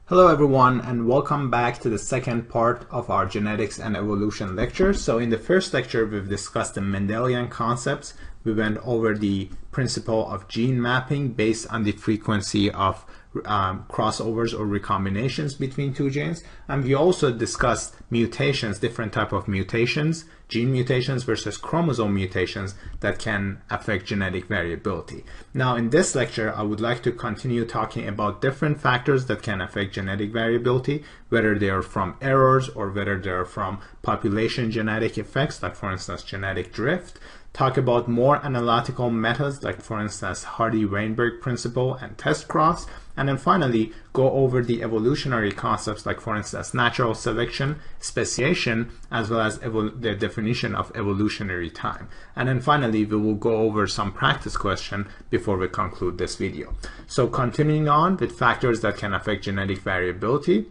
Hello everyone, and welcome back to the second part of our genetics and evolution lecture. So in the first lecture we've discussed the Mendelian concepts. We went over the principle of gene mapping based on the frequency of crossovers or recombinations between two genes, and we also discussed mutations, different type of mutations, gene mutations versus chromosome mutations that can affect genetic variability. Now in this lecture I would like to continue talking about different factors that can affect genetic variability, whether they are from errors or whether they are from population genetic effects, like for instance genetic drift. Talk about more analytical methods, like for instance Hardy-Weinberg Principle and test cross, and then finally go over the evolutionary concepts, like for instance natural selection, speciation, as well as the definition of evolutionary time. And then finally we will go over some practice questions before we conclude this video. So continuing on with factors that can affect genetic variability.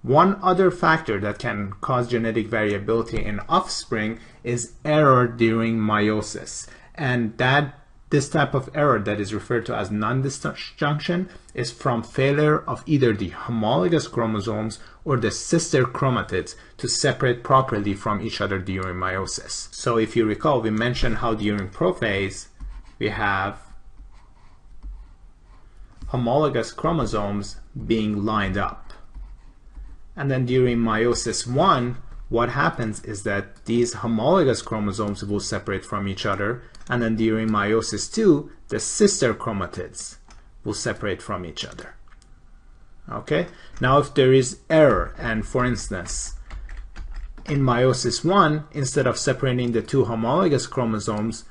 One other factor that can cause genetic variability in offspring is error during meiosis, and this type of error that is referred to as non-disjunction is from failure of either the homologous chromosomes or the sister chromatids to separate properly from each other during meiosis. So if you recall, we mentioned how during prophase we have homologous chromosomes being lined up. And then during meiosis 1, what happens is that these homologous chromosomes will separate from each other, and then during meiosis 2, the sister chromatids will separate from each other. Okay? Now if there is error, and for instance, in meiosis 1, instead of separating the two homologous chromosomes,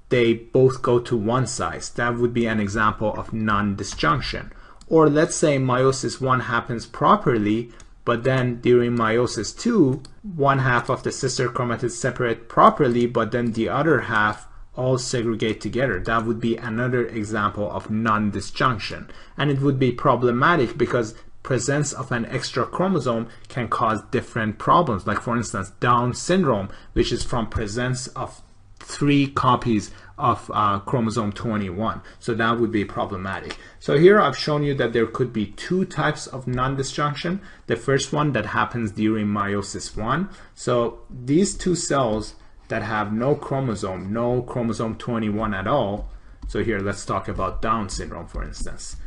they both go to one side. That would be an example of non-disjunction. Or let's say meiosis 1 happens properly, but then during meiosis 2, one half of the sister chromatids separate properly, but then the other half all segregate together. That would be another example of non-disjunction. And it would be problematic because presence of an extra chromosome can cause different problems. Like for instance, Down syndrome, which is from presence of 3 copies of chromosome 21. So that would be problematic. So here I've shown you that there could be 2 types of non-disjunction. The first one that happens during meiosis 1. So these 2 cells that have no chromosome 21 at all. So here let's talk about Down syndrome, for instance.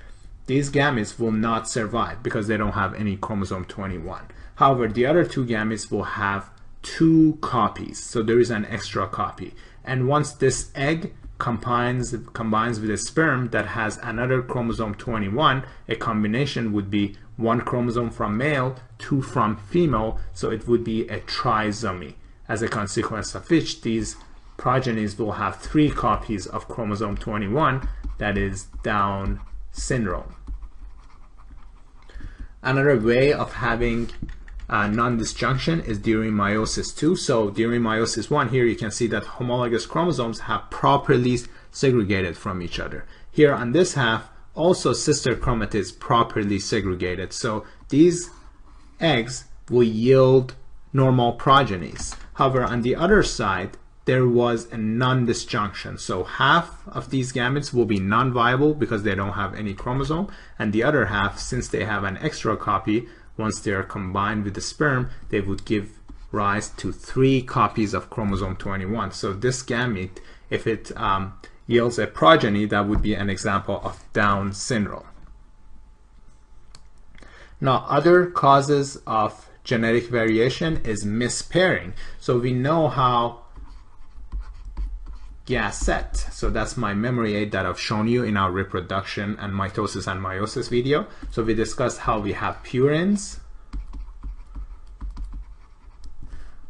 These gametes will not survive because they don't have any chromosome 21. However, the other 2 gametes will have 2 copies, so there is an extra copy. And once this egg combines with a sperm that has another chromosome 21, a combination would be 1 chromosome from male, 2 from female, so it would be a trisomy, as a consequence of which these progenies will have 3 copies of chromosome 21, that is Down syndrome. Another way of having non-disjunction is during meiosis 2. So during meiosis 1, here you can see that homologous chromosomes have properly segregated from each other. Here on this half, also sister chromatids properly segregated. So these eggs will yield normal progenies. However, on the other side, there was a non-disjunction. So half of these gametes will be non-viable because they don't have any chromosome, and the other half, since they have an extra copy, once they are combined with the sperm, they would give rise to 3 copies of chromosome 21. So this gamete, if it yields a progeny, that would be an example of Down syndrome. Now, other causes of genetic variation is mispairing. So we know how set. So that's my memory aid that I've shown you in our reproduction and mitosis and meiosis video. So we discussed how we have purines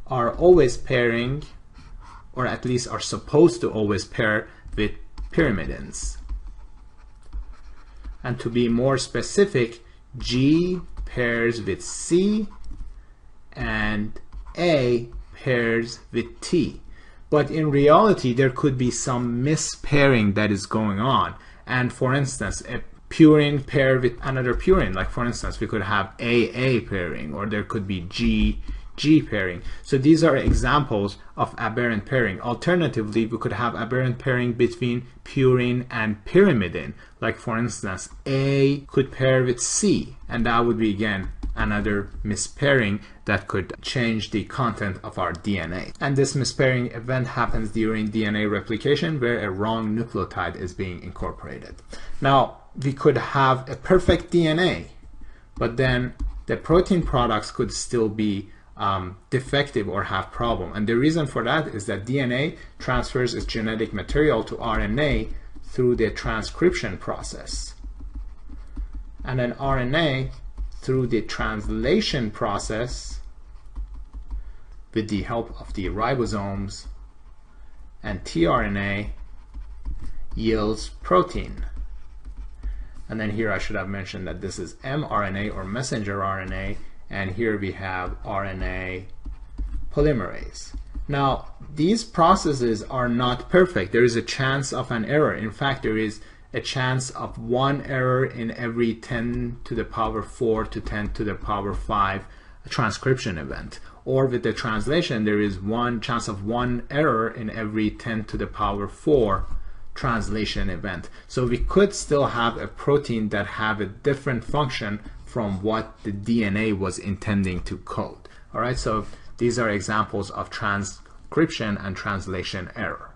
are always pairing, or at least are supposed to always pair with pyrimidines. And to be more specific, G pairs with C and A pairs with T. But in reality, there could be some mispairing that is going on. And for instance, a purine pair with another purine, like for instance, we could have AA pairing, or there could be G pairing. So these are examples of aberrant pairing. Alternatively, we could have aberrant pairing between purine and pyrimidine. Like for instance, A could pair with C, and that would be again another mispairing that could change the content of our DNA. And this mispairing event happens during DNA replication where a wrong nucleotide is being incorporated. Now, we could have a perfect DNA, but then the protein products could still be defective or have problem. And the reason for that is that DNA transfers its genetic material to RNA through the transcription process. And then RNA through the translation process with the help of the ribosomes and tRNA yields protein. And then here I should have mentioned that this is mRNA or messenger RNA, and here we have RNA polymerase. Now, these processes are not perfect. There is a chance of an error. In fact, there is a chance of one error in every 10 to the power 4 to 10 to the power 5 transcription event. Or with the translation, there is one chance of one error in every 10 to the power 4 translation event. So we could still have a protein that have a different function from what the DNA was intending to code. All right, so these are examples of transcription and translation error.